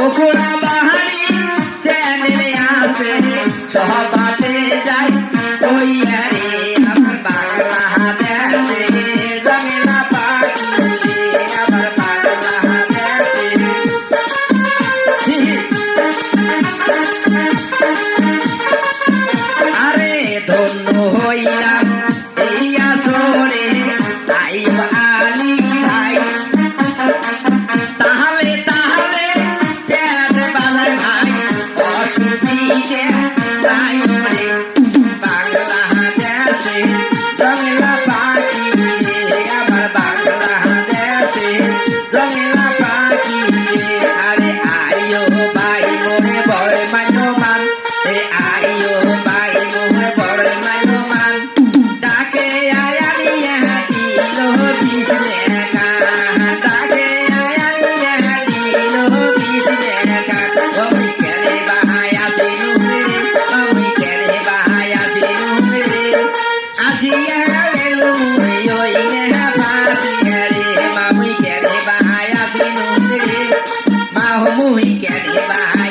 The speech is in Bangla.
ওখরা বাহারি চ্যানেলে আসে সহবাতে যাই ওই আরে আমার বাংলাদেশে রঙেলা পাখি আমার বাংলাদেশে আরে ধন্য হইলাম এই আসরে তাই আলী ভাই তাহলে তাহলে কেন বালাই ভাই অসুবিধে নাই রে বাংলাদেশে রঙেলা পাখি আমার বাংলাদেশে রঙেলা পাখি আরে আইও ভাই মোরে বড় মানমান আইও ভাই মোরে বড় মানমান ডাকে আয়ালিয়া দিলো দিলে কা ডাকে আয়ালিয়া দিলো দিলে কা ওই কেলে বাহায়া দিলু রে ওই কেলে বাহায়া দিলু রে আসিয়া গেলু ওই নেহা ফাসিয়া রে মামুই কেলে বাহায়া দিলু রে মাহমুই কেলে বাহায়া